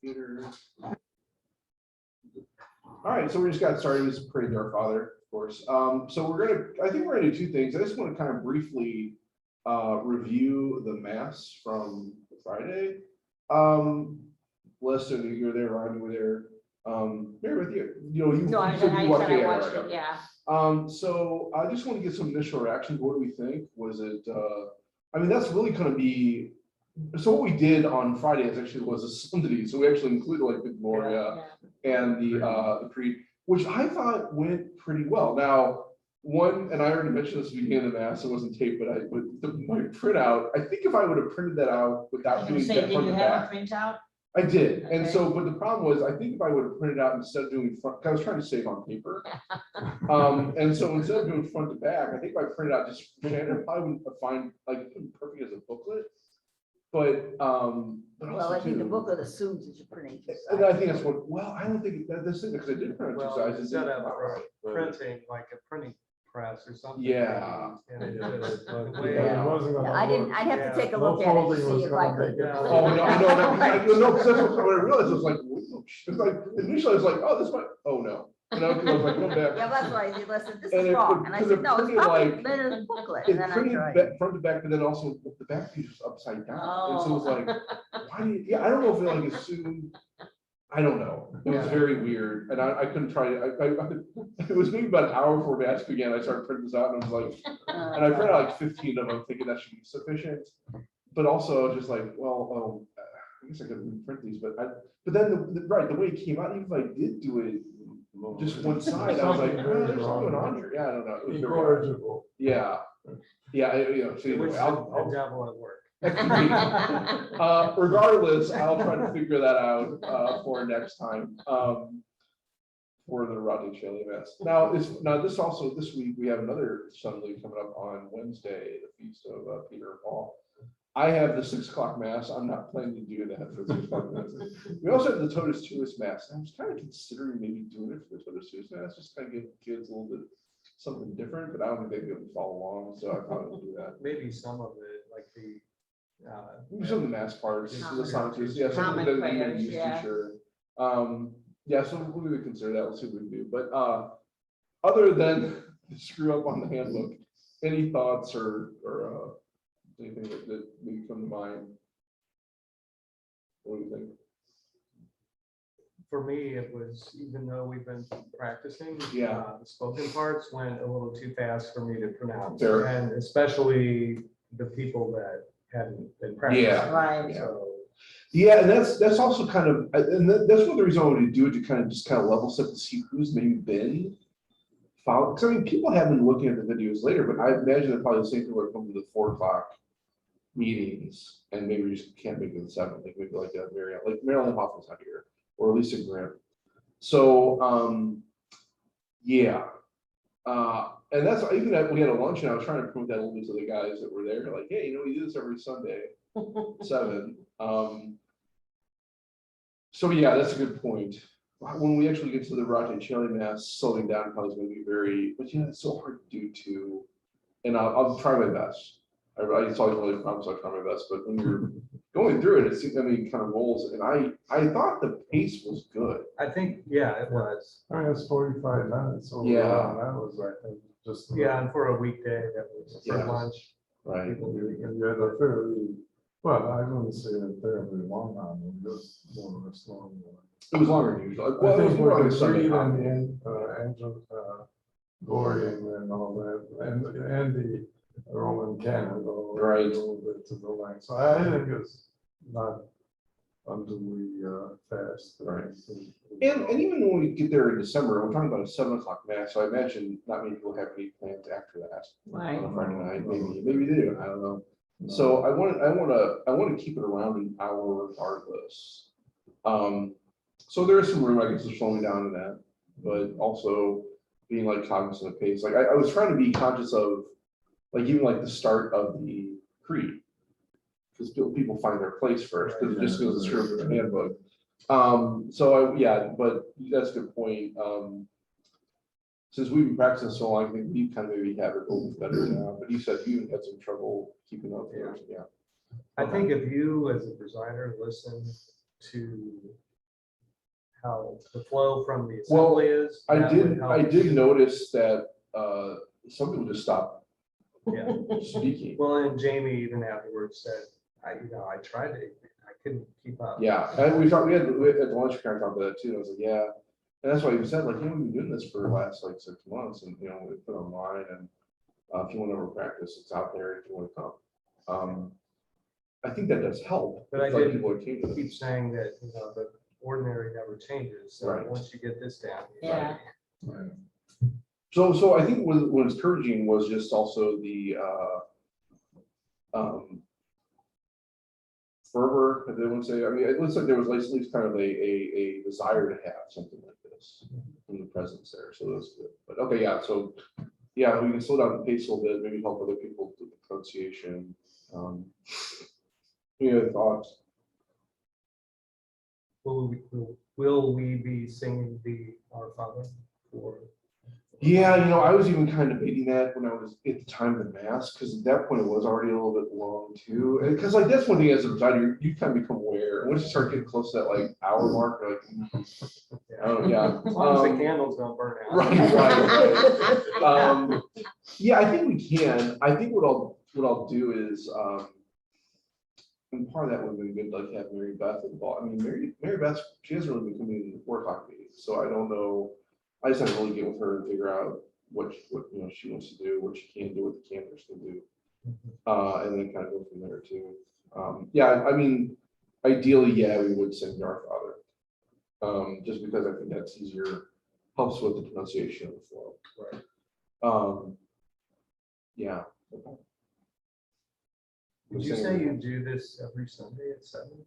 Peter. All right, so we just got started. It's Pray to Our Father, of course. So I think we're gonna do two things. I just want to kind of briefly review the Mass from Friday. Listen, you were there, Ryan, you were there. Mary, with you, No, I said you watched it, watched right, it, yeah. So I just want to get some initial reactions. What do we think? Was it, I mean, that's really going to be, so what we did on Friday was a Sunday. So we actually included like the Gloria and the Creed, which I thought went pretty well. Now, and I already mentioned this at the beginning of the Mass, it wasn't taped, but my printout, I think if I would have printed that out without doing that Did from you the have a back. printout? I did, and Okay. so, but the problem was, I think if I would have printed out instead of doing front, 'cause I was trying to save on paper. And so instead of doing front to back, I think if I printed out just Shannon, probably wouldn't find like perfect as a booklet. But Well, also I think the too, book of the suits is printing. and I think that's what, well, I don't think that's it, because I did print out two sizes. Instead of printing like a printing press or something. Yeah. And it just, Yeah. I'd have to take a No look at it to folding see was if I gonna could. make it. Oh, no, no, because that's what I realized, I was like, it's like, initially I was like, oh, this might, oh, no. Because I was like, go back. Yeah, that's why I said, listen, this And is it- wrong. And I because said, it no, it's printed probably like- better than booklet. It And then I printed tried. front to back, but then also the back piece was upside down. And so it was Oh. like, why do you, yeah, I don't know if it like assumed, I don't know. It was Yeah. very weird. And I couldn't try it. It was maybe about an hour before Mass began. I started printing this out and I was like, and I printed out like 15 of them thinking that should be sufficient. But also I was just like, well, I guess I could reprint these, but then the way it came out, even if I did do it just one side, I was like, oh, there's something going on here. Yeah, I don't know. It was very odd. Incorrigible. Yeah. Yeah, so It anyway, was I'll the devil at work. regardless, I'll try to figure that out for next time. For the Rodney Shelley Mass. Now this week we have another Sunday coming up on Wednesday, the feast of Peter and Paul. I have the 6 o'clock Mass. I'm not planning to do that for 6 o'clock Mass. We also have the Totus Tuus Mass. I was kind of considering maybe doing it for the Totus Tuus Mass, just kind of give kids a little bit something different, but I don't think they'd be able to follow along, so I probably would do that. Maybe some of it, like the. Some of the Mass parts, the sciences, yeah, some of Common the prayers, used to, yeah. sure. Yeah, so we would consider that. We'll see what we can do. But other than screw up on the handbook, any thoughts or anything that maybe come to mind? What do you think? For me, it was, even though we've been practicing. Yeah. The spoken parts went a little too fast for me to pronounce. Fair. And especially the people that hadn't been practicing. Yeah. Right. So, Yeah, and that's also kind of, and that's one of the reasons I wanted to do it, to kind of level set to see who's maybe been following. Because I mean, people have been looking at the videos later, but I imagine they're probably the same thing when it comes to the 4 o'clock meetings, and maybe we just can't make it the 7th. Like maybe like Marilyn Hoffman's not here, or Lisa Grant. So yeah. And that's even that we had a lunch, and I was trying to prove that a little bit to the guys that were there, like, hey, we do this every Sunday, 7. So yeah, that's a good point. When we actually get to the Rodney Shelley Mass, slowing down probably is going to be very, but yeah, it's so hard to do too. And I'll try my best. It's always really fun, so I try my best. But when you're going through it, it kind of rolls. And I thought the pace was good. I think, yeah, it was. I mean, it's 45 minutes. So Yeah. That was, I think, just. Yeah, and for a weekday, that was for Yeah. lunch. Right. People do And you had a fairly, well, I wouldn't say a terribly long one, just more or less long one. It was longer than usual. I Well, it was think more like a with the Sunday. Creed and conference. the Angel, Gorian and all that, and the Roman canon, go a Right. little bit to the length. So I think it's not unduly fast. Right. And even when we get there in December, we're talking about a 7 o'clock Mass. So I imagine not many people have any plans after that. Right. On a Friday night, maybe they do. I don't know. So I want to keep it around an hour regardless. So there is some room, I guess, to slowing down in that, but also being like cognizant of pace. Like I was trying to be conscious of, like even like the start of the creed, because people find their place first, because it just goes through the handbook. But that's a good point. Since we've been practicing so long, I think we kind of maybe have it a little better now. But you said you had some trouble keeping up. Yeah. Yeah. I think if you, as a presider, listen to how the flow from the Well, assembly is. I that would did, help. I did notice that, some people just stopped Yeah. speaking. Well, and Jamie even afterwards said, I tried to, I couldn't keep up. Yeah, and we had at the lunch kind of talked about that too, and I was like, yeah, and that's why he said, like, we've been doing this for the last like 6 months, and, we put it online, and if you want to ever practice, it's out there if you want to come. I think that does help. But I It's like did people are keen to keep this. saying that, the ordinary never changes. So Right. once you get this down. Yeah. So I think what was encouraging was just also the, fervor, if they want to say, I mean, it looks like there was at least kind of a desire to have something like this from the presence there, so that's good. But okay, yeah, so, yeah, we can slow down the pace a little bit, maybe help other people with the pronunciation. Any other thoughts? Will we be singing the Our Father for? Yeah, I was even kind of debating that when I was at the time of the mass, because at that point it was already a little bit long too. And because like that's one thing as a presider, you kind of become aware. And once you start getting close to that like hour mark, you're like, yeah. As long as the candles don't burn out. Right. Yeah, I think we can. I think what I'll do is, and part of that would have been good, like have Mary Beth involved. I mean, Mary Beth, she hasn't really been coming to the 4 o'clock meetings, so I don't know. I just have to really get with her and figure out what she wants to do, what she can do, what the campers can do, and then kind of go from there too. Yeah, I mean, ideally, yeah, we would sing Our Father, just because I think that's easier, helps with the pronunciation of the flow. Right. Yeah. Did you say you do this every Sunday at 7?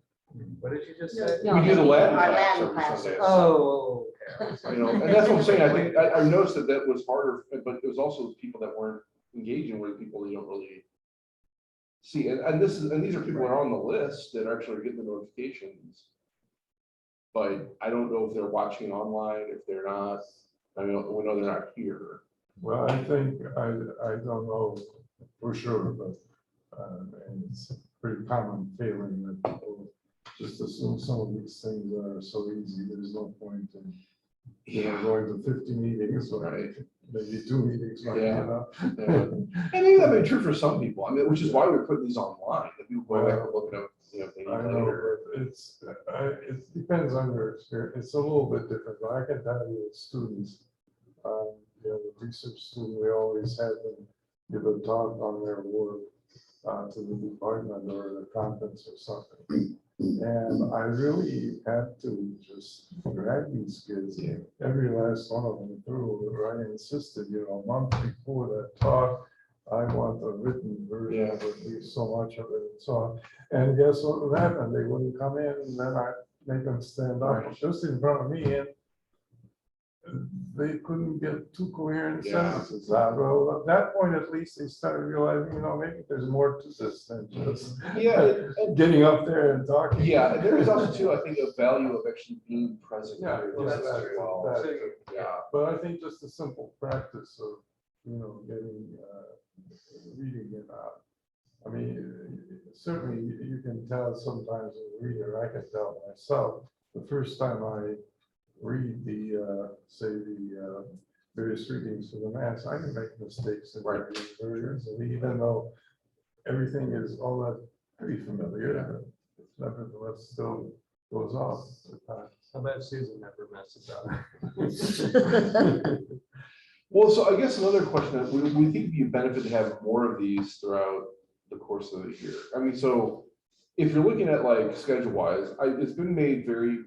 What did you just say? No. We do the Latin Our class Latin every class. Sunday. Oh, okay. And that's what I'm saying. I think I noticed that was harder, but it was also people that weren't engaging with people you don't really see. And these are people that are on the list that actually are getting the notifications. But I don't know if they're watching online, if they're not. I mean, we know they're not here. Well, I think, I don't know for sure, but and it's a pretty common feeling that people just assume some of these things are so easy, there's no point in going to 50 meetings, or Right. maybe 2 meetings. Might be Yeah. enough. Yeah. And maybe that'd be true for some people. I mean, which is why we're putting these online. That people go back and look at them, if they need I know, later. but it depends on your experience. It's a little bit different, but I can tell you with students, the research student, we always had them give a talk on their work to the department or the conference or something. And I really had to just drag these kids, every last one of them through. I insisted, a month before that talk, I want a written version of at least so much of it and so on. And guess what would happen? They wouldn't come in, and then I make them stand up just in front of me, and they couldn't get 2 coherent sentences out. Well, at that point, at least they started realizing, maybe there's more to this than just getting up there and talking. Yeah, and there is also too, I think, a value of actually being present. Yeah, here. well, Just that's as true. well. That's So, true. yeah. But I think just the simple practice of, getting, reading it out. I mean, certainly you can tell sometimes as a reader, I can tell myself, the first time I read the, say, the various readings for the Mass, I can make mistakes in reading versions, and even though everything is all that pretty familiar, it nevertheless still goes off at times. I bet Susan never messes up. Well, so I guess another question that we think it'd be a benefit to have more of these throughout the course of the year. I mean, so if you're looking at like schedule wise, it's been made very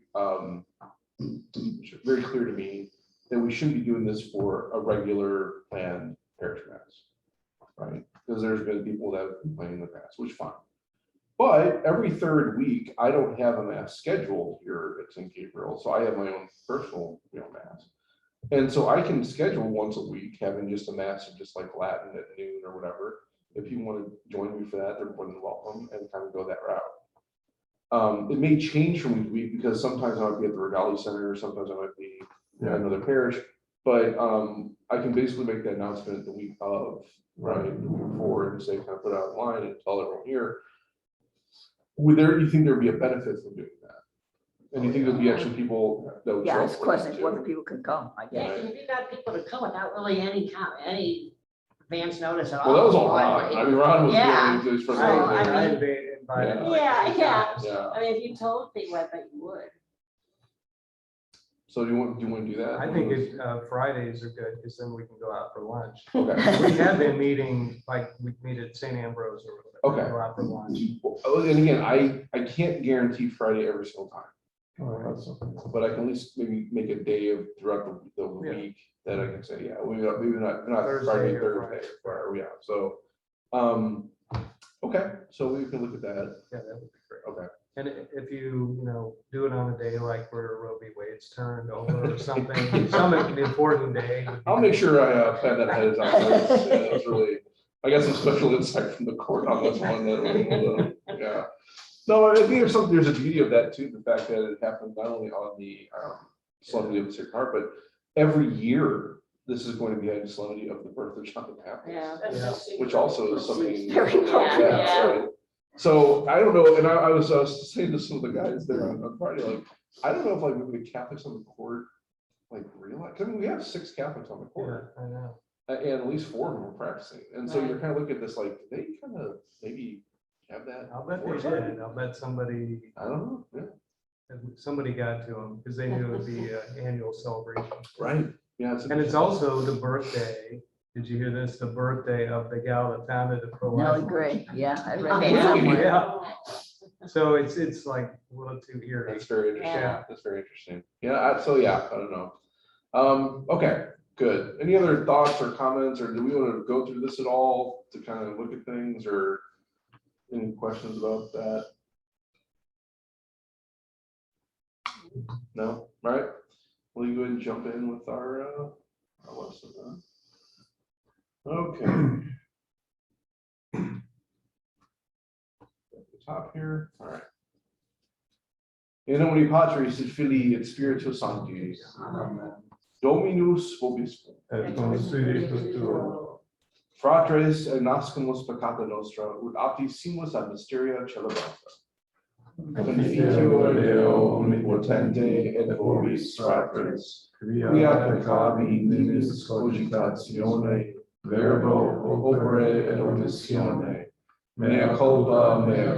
very clear to me that we shouldn't be doing this for a regular planned parish mass, right? Because there's been people that have complained in the past, which is fine. But every 3rd week, I don't have a mass scheduled here at St. Gabriel, so I have my own personal mass. And so I can schedule once a week, having just a mass of just like Latin at noon or whatever. If you want to join me for that, they're more than welcome, and kind of go that route. It may change from week to week because sometimes I might be at the Regali Center, sometimes I might be at another parish, but I can basically make that announcement the week of, right, the week before, and say, kind of put it online and tell everyone here. You think there'd be a benefit from doing that? And you think there'll be extra people that would show Yeah, up it's a for question that of whether too? people can come, I Yeah, guess. because if you got people to come without really any advance notice at all. Well, that was all why Ron. wait? I mean, Ron was Yeah. doing this for. So, I I mean- invited. Yeah. like Yeah, 3 yeah. times. Yeah, I mean, if you told people, I bet you would. so do you want to do that? I think Fridays are good, because then we can go out for lunch. Okay, We have been meeting, like, we meet at St. Ambrose or whatever. Okay. Go out for lunch. and again, I can't guarantee Friday every single time, Oh, that's okay. but I can at least maybe make a day of throughout the Yeah. week that I can say, yeah, maybe not Thursday Friday, or Thursday, Friday. or, yeah, so. Okay, so we can look at that, Yeah, that would be great. okay. And if you do it on a day like where Roe v. Wade's turned over or something, some important day. would be I'll make good. sure I plan that ahead of time. That's really, I got some special insight from the court on this one. Yeah. No, I think there's a beauty of that too, the fact that it happened not only on the solemnity of the Sacred Heart, but every year, this is going to be a solemnity of the birth of John the Baptist. Yeah. Which also is something. Very Yeah, Yeah. right. So I don't know, and I was saying to some of the guys there on Friday, like, I don't know if like the Catholics on the court like realize, I mean, we have 6 Catholics on the Yeah, court. I know. And at least 4 of them are practicing, and so Right. you're kind of looking at this like, they kind of maybe have that. I'll bet they foresight? did. I'll bet somebody I don't know, yeah, got to them because they knew it would be an annual celebration. right, yeah. And it's also the birthday. Did you hear this? The birthday of the gal that founded the pro-life. Nellie Movement. Gray, yeah, I Oh, read that yeah. somewhere. Yeah. So it's like a little too eerie. That's very interesting, Yeah. that's very interesting, yeah, so yeah, I don't know. Okay, good, any other thoughts or comments, or do we want to go through this at all to kind of look at things, or any questions about that? No, all right, will you go ahead and jump in with our lesson then? Okay. At the top here, all right. In nomine Patris et Filii et Spiritus Sancti. Amen. Dominus vobiscum. Et con spiritu tuo. Fratres nascimus peccata nostra, ut aptisimus ad mysteria celebranta. Conficio Deo omnipotente et vobis fratres, quia peccavi nimis cogitatione, verbo, opere et omissione. Mea culpa, mea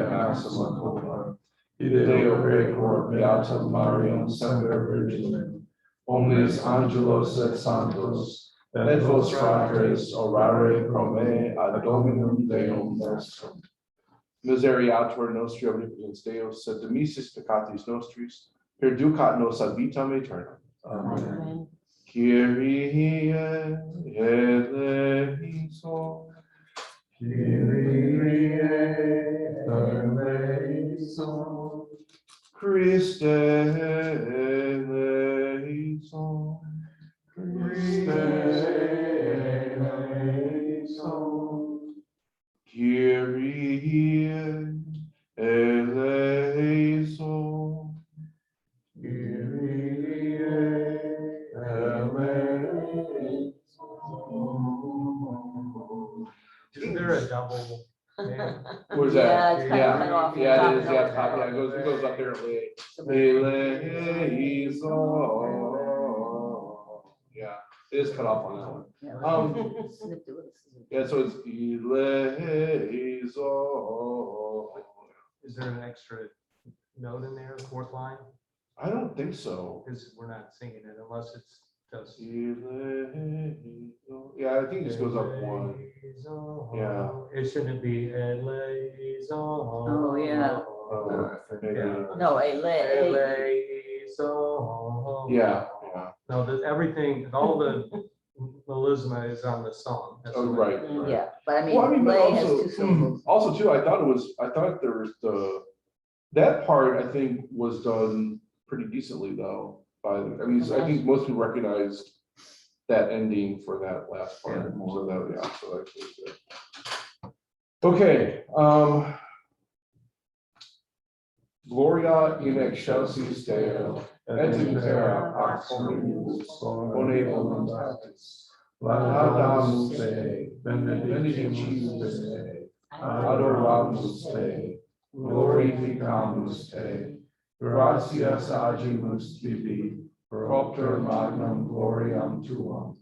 maxima culpa. Deo precor beatam Mariam semper virginem, omnes angelos et santos, et vos fratres orare pro me ad Dominum Deum nostrum. Miseriatur nostri omnipotens Deus, sed dimissis peccatis nostris, perducat nos ad vitam aeternam. Amen. Kyrie eleison. Kyrie eleison. Christe eleison. Christe eleison. Kyrie eleison. Kyrie eleison. Isn't there a double name? Where's Yeah, that? it's kind of cut off. Yeah, Top it is, and yeah, all. top, yeah, it goes up there. Yeah, it is cut off on that one. Yeah, snipped it with a scissors. Yeah, so it's eleison. Is there an extra note in there, fourth line? I don't think so. Because we're not singing it unless it's just. Eleison. Yeah, I think it just goes up one. Yeah. It shouldn't be Eleison. Oh, yeah. Maybe. No, a lay. Eleison. Yeah, No, everything, all the melisma is on the song. That's Oh, the right. way- Yeah, but I Well, I mean, mean, but lay has also- 2 syllables. also too, I thought there was that part, I think, was done pretty decently though. I think most people recognized that ending for that last part. Yeah. So that's good. Okay, Gloria in excelsis Deo, et in terra pax hominibus, bone voluntatis, laudamus te, benedictus te, adoramus te, glorificamus te, gratias agimus tibi, propter magnum gloriam tuam.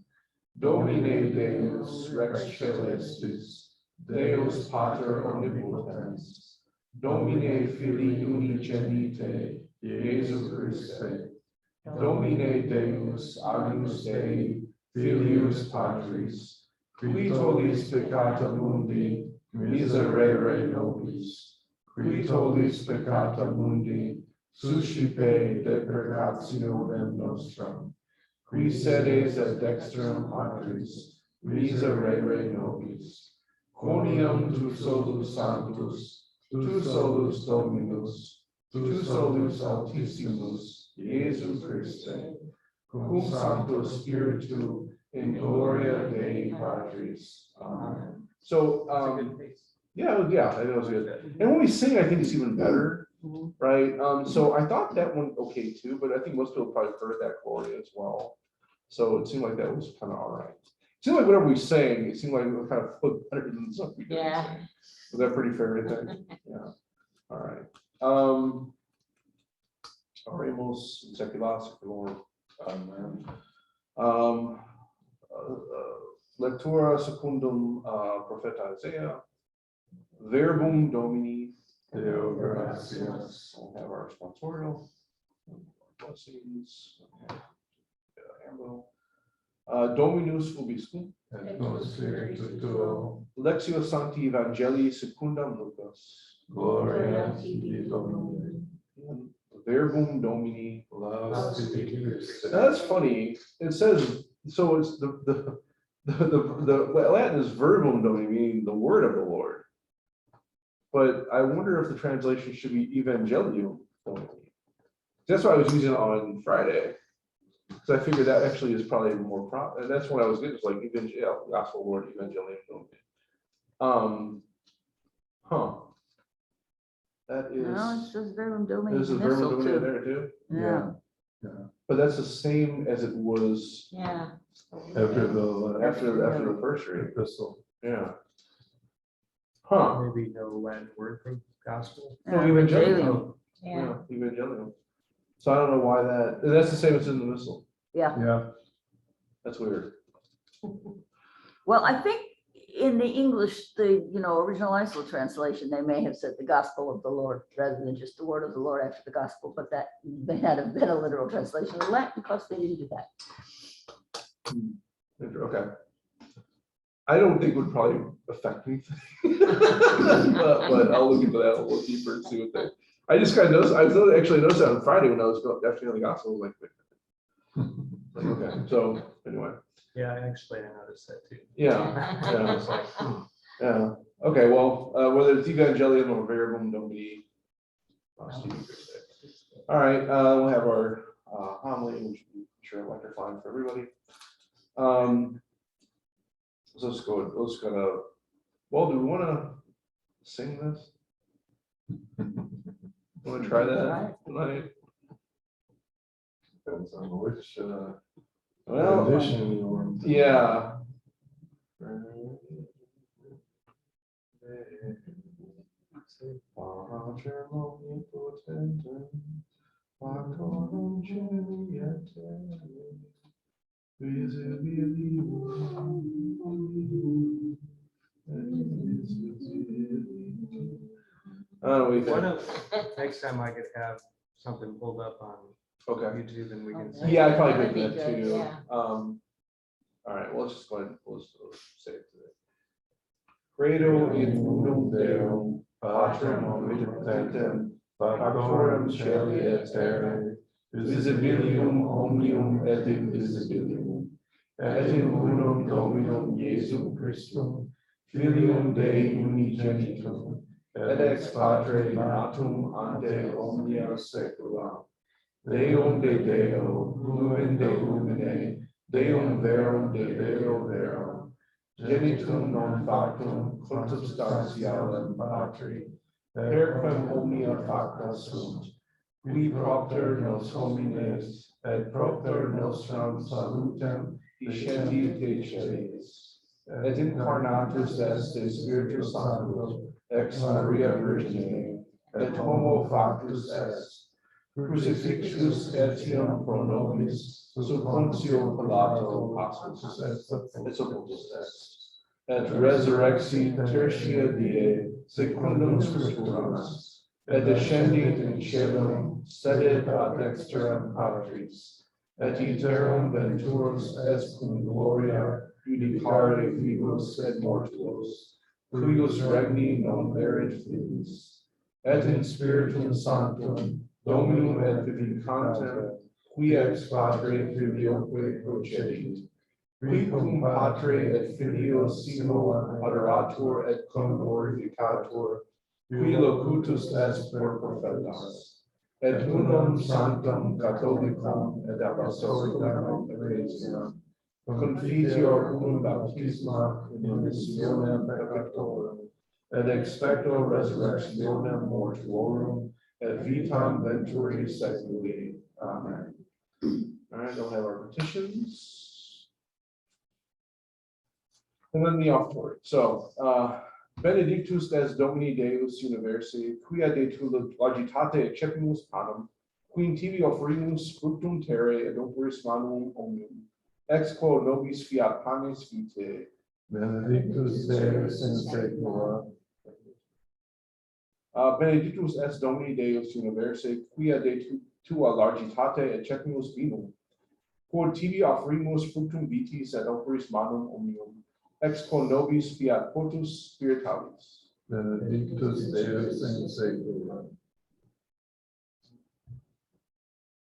Domine Deus Rex Celestis, Deus Pater Omnipotens, Domine Filii Unigenite, Iesu Christe, Domine Deus Agnus Dei, Filius Patris, qui tollis peccata mundi, miserere nobis, qui tollis peccata mundi, suscipe deprecationem nostram, qui sedes et dextram Patris, miserere nobis, quoniam tu solus sanctus, tu solus Dominus, tu solus Altissimus, Iesu Christe, cum Sancto Spiritu, in gloria Dei Patris. Amen. So, That's a good piece. yeah, I know it's good. And when we sing, I think it's even better, Mhm. right? So I thought that one okay too, but I think most people probably heard that Gloria as well. So it seemed like that was kind of all right. It seemed like whatever we sang, it seemed like we kind of put better than something we didn't Yeah. sing. Was that pretty fair, I think? Yeah, all right. Oremos in seculas seculorum. Amen. Lectura secundum Propheta Isaiah. Verbum Domini. Deo gratias. We'll have our sponsorial. Blessings. Ambo. Dominus vobiscum. Et nos spiritu tuo, Lectio Sancti Evangelii secundam Lucas. gloria tibi Domine. Verbum Domini. Laus tibi Christe. Now, that's funny. It says, so it's the Latin is verbum Domini, meaning the word of the Lord. But I wonder if the translation should be Evangelium Domini. That's what I was using on Friday. Because I figured that actually is probably more and that's what I was getting, it's like Evangel, Gospel Lord, Evangelium Domini. Huh. That No, it is, says verbum domini there's a in the verbum missal Domini too. there too. Yeah. But that's the same as it was Yeah. After the. after the first reading. Epistle. Yeah. Huh. Maybe no Latin word for gospel. No, Yeah, Evangelium. Yeah. Evangelium. So I don't know why that's the same as in the missal. Yeah. Yeah. That's weird. Well, I think in the English, the, original ISO translation, they may have said the gospel of the Lord rather than just the word of the Lord after the gospel, but that may not have been a literal translation of Latin because they didn't do that. Okay. I don't think it would probably affect anything. but I'll look into that a little deeper and see what they. I just kind of noticed. Actually noticed that on Friday when I was going after the gospel. I was like, okay. So anyway. Yeah, actually, I noticed that too. Yeah. I was like, Yeah. Okay. Well, whether it's Evangelium or Verbum Domini. All right. We'll have our homily, which I'm sure electrifying for everybody. So let's go. Let's go to. Well, do we want to sing this? Want to try that tonight? Depends on which Well, rendition you want. yeah. Oh, we what think. if next time I could have something pulled up on Okay. YouTube and we can. Okay. sing? Yeah, I probably That'd did be that good, too. yeah. All right, well, let's just go ahead. Let's say it today. Credo in unum Deum, Patrem omnipotentem, Factorem Caeli et Terrae, visibilium omnium et invisibilium, et in unum Dominum Iesum Christum, Filium Dei unigenitum, et ex Patre natum ante omnia saecula, Deum de Deo, lumen de lumine, Deum verum de Deo verum, genitum non factum consubstantialem Patri, perquem omnia facta sunt, qui propter nos homines, et propter nostram salutem discendi te celis, et incarnatus est de Spiritus Sanctus, ex Maria Virgine, et homo factus est, crucifixus etiam pro nobis, sub Pontio Pilato passus et sepultus est. Et resurrexi tertia die, secundum scripturas, et descendit in caelum, sedet ad dexteram Patris, et iterum venturus est cum gloria judicare vivos et mortuos, cuius regni non erit fidus, et in spiritum sanctum, Dominum et vivificantem, qui ex Patre filioque procedit, qui cum Patre et Filio simul adorator et cum glorificator, qui locutus est per prophetas, et unum sanctum catholicum et apostolicum ecclesiam, confitior unum baptisma in remissionem peccatorum, et expecto resurrectionem mortuorum, et vitam venturi seculi. Amen. All right, we'll have our petitions. And then the offertory. So, Benedictus des Domini Deus Universi, quia de tu lagitate accepimus panem, quin tibi offerimus fructum terrae et operis manum omnium, ex quo nobis fiat panis vitae. Benedictus Deus in secula. Benedictus es Domini Deus Universi, quia de tua largitate accepimus vinum, quod tibi offerimus fructum vitis et operis manum omnium, ex quo nobis fiat potus spiritualis. Benedictus Deus in secula.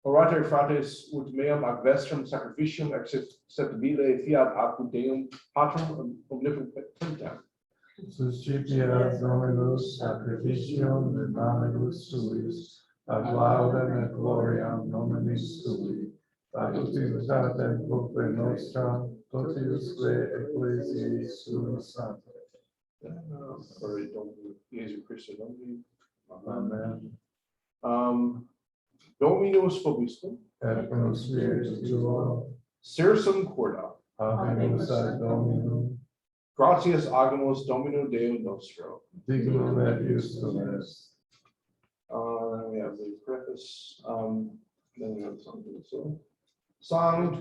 Orate fratres ut meum ac vestrum sacrificium acceptabile fiat apud Deum Patrum omnipotentem. Suscipiat Dominus sacrificium in manibus suis, ad laudem et gloriam nominis tui, ad utilitatem proque nostram, totiusque ecclesiae sui sancte. Orate Domini, Jesu Christe Domini. Amen. Dominus vobiscum, Et cum spiritu tuo, Sirsum corda, habemus ad Dominum, gratias agimus Domino Deo nostro. dignum et justum est. We have the preface, then we have something, so. Sanctus,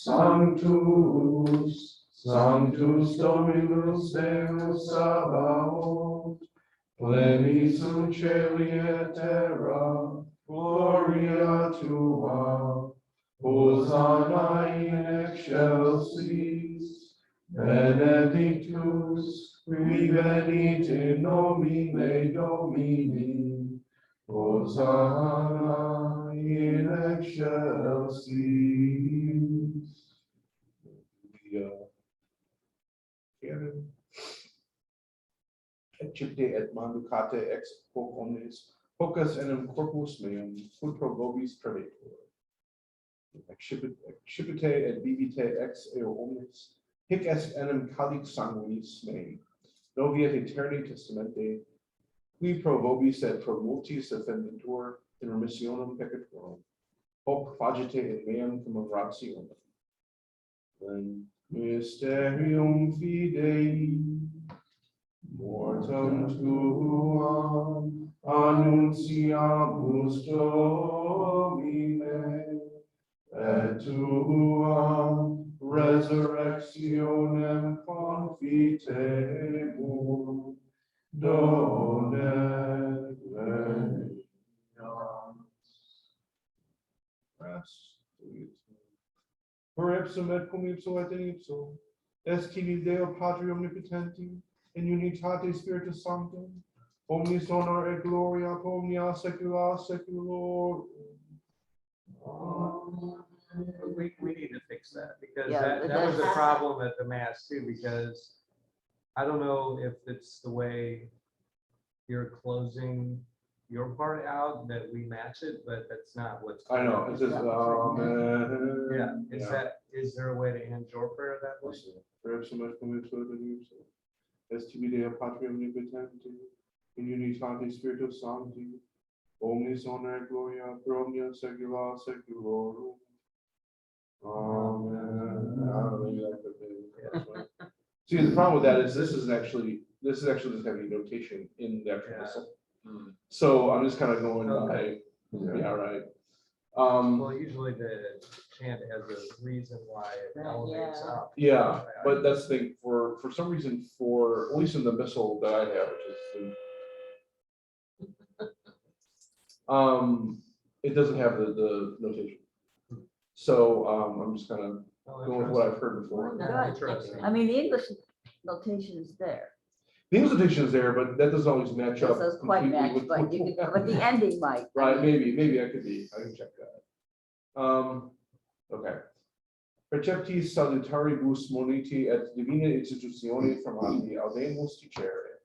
Sanctus, Sanctus Dominus Deus Sabaoth, plenis sunt caeli et terra, gloria tua, Hosanna in excelsis, benedictus, qui venit in nomine Domini, Hosanna in excelsis. Canon. Ecipte et manducate ex hoc omnes, hocus enim corpus meum, quod pro vobis prevetur. Excipite et bibite ex eo omnes, hic est enim calix sanguinis mei, noviet aeterni testamente, qui pro vobis et pro multis defendentur in remissionem peccatorum, hoc facite in meam commemorationem. And mysterium fidei, mortem tuam annunciamus Domine, et tuam resurrectionem confitemus, done veniam. Rest. Per ipsum et cum ipso et in ipso, est tibi Deo Patri omnipotenti, in unitate Spiritus Sanctum, omnis honor et gloria pro omnia saecula saeculorum. We need to fix that, because Yeah, that was a that's- problem at the mass too, because I don't know if it's the way you're closing your part out that we match it, but that's not what's. I know, it says, amen. Yeah, is there a way to end your prayer that way? Per ipsum et cum ipso et in ipso, est tibi Deo Patri omnipotenti, in unitate Spiritus Sancti, omnis honor et gloria pro omnia saecula saeculorum. Amen. I don't know, maybe that could be- See, the problem with that is this is actually just having a notation in the actual Yeah. missal. So I'm just kind of going by, Okay. Yeah, right. Well, usually the chant has a reason why it Right, elevates yeah. up. Yeah, but that's the thing, for some reason, at least in the missile that I have, which is it doesn't have the notation. So, I'm just kind of Oh, going with what I've heard before. Good. Interesting. I mean, the English notation is there. The English notation is there, but that doesn't always match It up. doesn't quite completely match, with but you what- could, but the ending might. I Right, mean, maybe I can check that. Okay. Preceptis salutaribus moniti et divina institutione formati audemus dicere.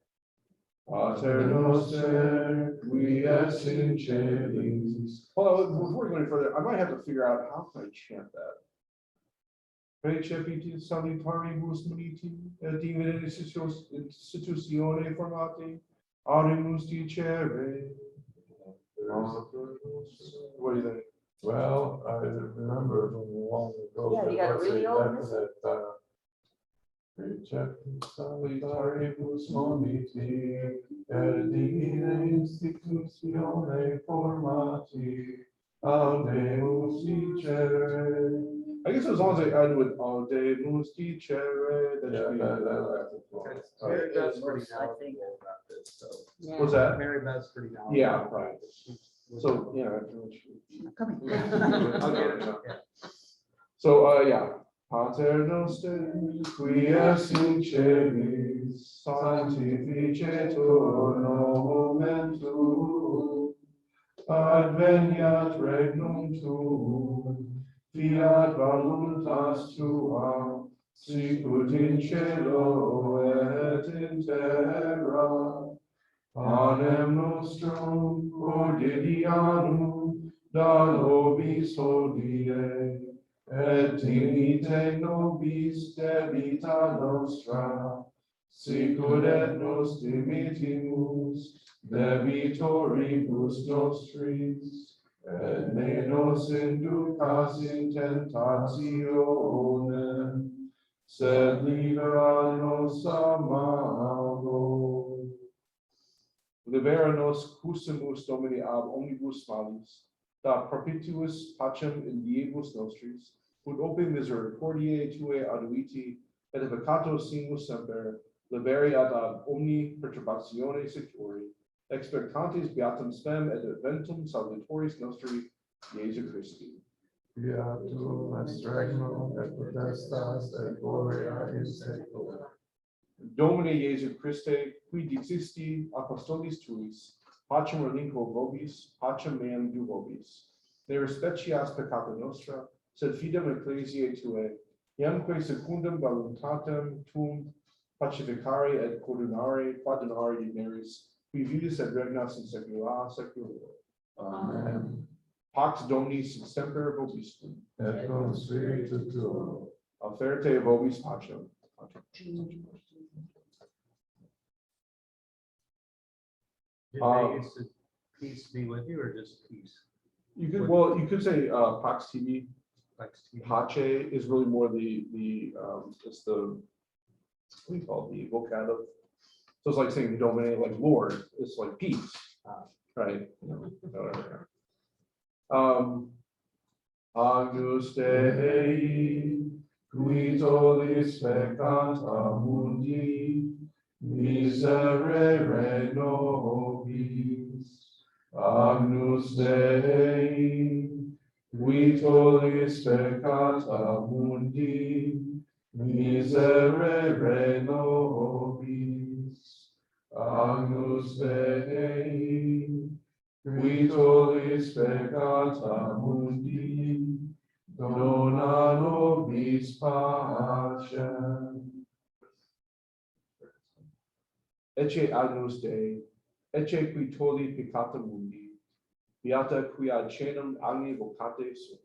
Pater noster, qui es in celis. Well, before we go any further, I might have to figure out how can I chant that. Preceptis salutaribus moniti et divina institutione formati audemus dicere. What do you think? Well, I remember from long ago. Yeah, you there got a was really old definite, Preceptus salutaribus moniti, et divina institutione formati, audemus dicere. I guess as long as I add with audemus dicere, that should be. Mary Beth's pretty I think. knowledgeable about this, so. Yeah. What's that? Mary Beth's pretty knowledgeable. Yeah, about right. this. She's- So, yeah. I pretty much- Coming. Okay, yeah. So, yeah. Pater noster, qui es in celis, sanctificetur nomen tuum, adveniat regnum tuum, fiat voluntas tua, sicut in cielo et in terra. Panem nostrum quotidianum da nobis hodie, et dimite nobis debita nostra, sicut et nos dimitimus debitoribus nostris, et ne nos inducas in tentationem, sed libera nos a malo. Libera nos cusimus Domini ab omnibus malis, da propitius pacem in diebus nostris, ut ope misericordiae tuae aduiti, et peccato simus semper, liberi ad omni perturbatione securi, expectantes beatum spem et adventum salvatoris nostri, Iesu Christi. Beatum est regnum et potestas et gloria in saeculum. Domine Iesu Christe, qui dixisti apostolis tuis, pacem relinquo vobis, pacem meam du vobis. Ne respecias peccata nostra, sed fidem ecclesiae tuae, iamque secundum voluntatem tuum pacificare et pardonare digneris, qui vivis et regnas in saecula saeculorum. Amen. Pax Domini sit semper vobiscum. Et cum spiritu tuo. Oferte vobis pacem. Did Um, they used to peace be with you or just peace? You could say Pax TV. Like Steve? Pace is really more it's the, what do you call it, the vocative. So it's like saying Domine, like Lord, it's like peace, right? Whatever. Agnus Dei, qui tollis peccata mundi, miserere nobis. Agnus Dei, qui tollis peccata mundi, miserere nobis. Agnus Dei, qui tollis peccata mundi, dona nobis pacem. Ecce Agnus Dei, ecce qui tolli peccata mundi, beata qui ad caenum agni vocate sunt.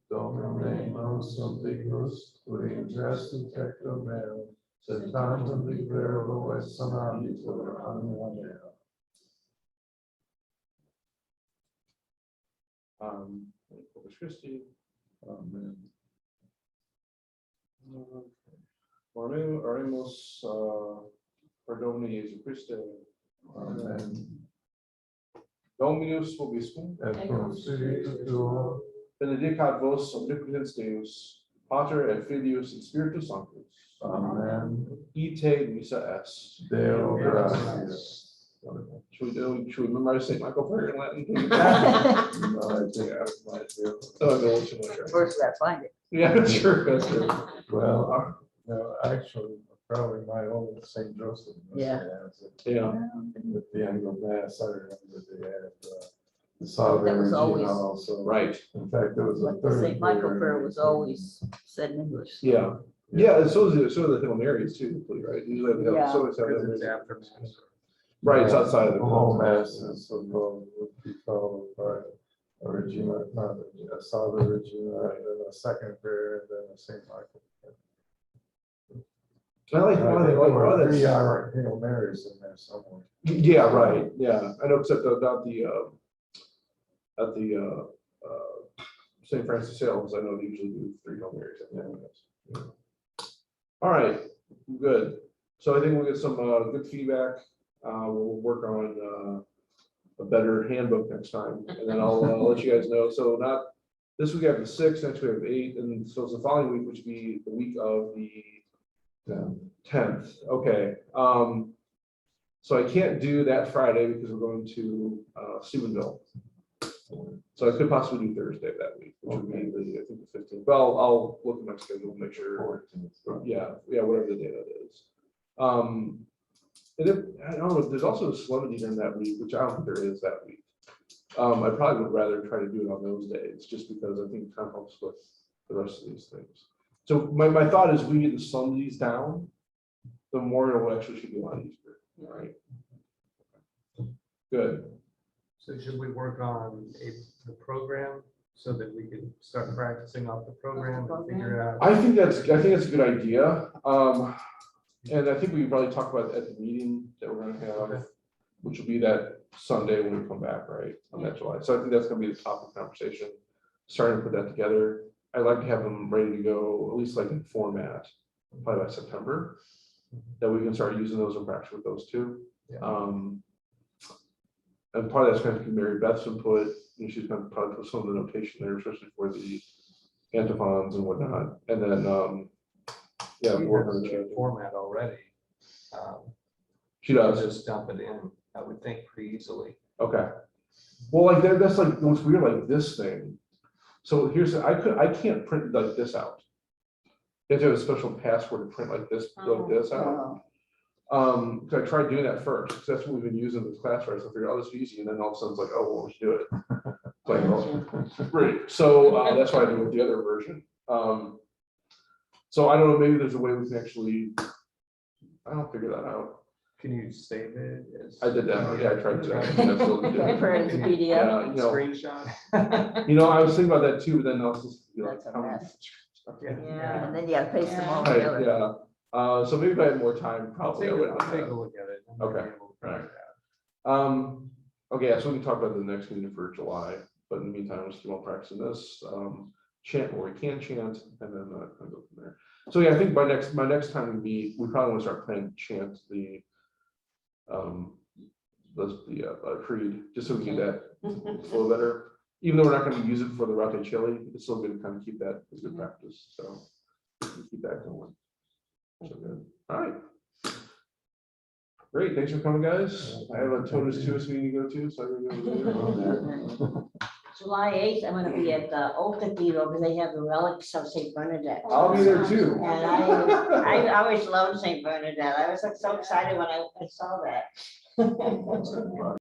Domine nos obligus, qui ingestum tectum meum, sed tantum libero et sanabitur anima mea. Corpus Christi. Amen. Oremus, perdone Jesu Christe. Amen. Dominus vobiscum, et cum spiritu tuo, benedicat vos omnipotens Deus, Pater et Filius et Spiritus Sanctus. amen. Ite missa est. Deo gratias. Should we memorize St. Michael prayer in Latin? No, I think I might do. Oh, no, it's in there. First, we gotta find it. Yeah, that's true, that's true. Well, no, actually, probably my old Saint Joseph. must Yeah. have it. Yeah, At the end of Mass, I remember they had the Salve That was Regina always- also. right, In fact, there was a Like the third. St. Michael prayer. prayer was always said in English. yeah. Yeah, and so is the Hail Marys too, right? Usually we have, Yeah. so it's have Because it's that- after Mass. Right, it's outside of the. The whole Mass is supposed would be followed by a Regina, not a Salve Regina, and then a second prayer, and then a St. Michael. I like, And I I think like, there were that's- 3 Hail Marys in there somewhere. Yeah, right, yeah, I know, except about the, at the, St. Francis de Sales, I know they usually do 3 Hail Marys. at the end of this. Yeah. All right, good, so I think we'll get some, good feedback, we'll work on, a better handbook next time, and then I'll, let you guys know, so not, this week I have the 6th, next week I have 8, and so it's the following week, which would be the week of the Yeah. 10th, okay. So I can't do that Friday because we're going to Steubenville. So I could possibly do Thursday of that week, which would be the, I think the 15th. Well, I'll look at my schedule and make sure. Yeah, whatever the day that is. And if, I don't know, there's also a solemnity during that week, which I don't think there is that week. I probably would rather try to do it on those days, just because I think it kind of helps with the rest of these things. So my thought is we get the solemnities down, the memorial actually should be a lot easier, right? Good. So should we work on the program so that we can start practicing off the program and figure out? I think that's a good idea. And I think we can probably talk about it at the meeting that we're gonna have, Okay. which will be that Sunday when we come back, right, on that July. So I think that's gonna be the topic of conversation, starting to put that together. I'd like to have them ready to go, at least like in format, probably by September, that we can start using those in practice with those two. Yeah. And part of that's going to be Mary Beth's input, and she's going to probably put some of the notation there, especially for the antiphons and whatnot, and then, yeah, We work have on the the change. format already. She I'll does, just dump it in, I would think pretty easily. okay. Well, like, that's like, what's weird, like this thing. So here's, I can't print like this out. You have to have a special password to print like this out. Oh, Cause I tried doing that first, because that's what we've been using in this class, right? So I figured, oh, this is easy, and then all of a sudden it's like, oh, well, we should do it. It's like, well, great, so that's why I do with the other version. So I don't know, maybe there's a way we can actually, I don't figure that out. Can you save it as? I did that, yeah, I tried to. I think that's what we did. Paper as a PDF. Yeah, Screenshot? I was thinking about that too, but then I was just, like, That's a how many- mess. Yeah. And then you gotta paste them all Right, together. yeah, so maybe if I had more time, I'll probably take I a would. I'll take a look at it. I might be Okay. able to figure it out. Okay, yeah, so we can talk about the next meeting for July, but in the meantime, let's keep on practicing this, chant where we can chant, and then kind of go from there. So yeah, I think my next time we meet, we probably want to start planning to chant the creed, just so we get that flow better. Even though we're not going to use it for the Rate Chili, it's still good to kind of keep that as good practice, so we can keep that going. So good, all right. Great, thanks for coming, guys. I have a Totus Tuus meeting to go to, so I'm gonna go there. July 8th, I'm gonna be at the Old Cathedral because they have the relics of Saint Bernadette. I'll be there too. And I always loved Saint Bernadette. I was so excited when I saw that.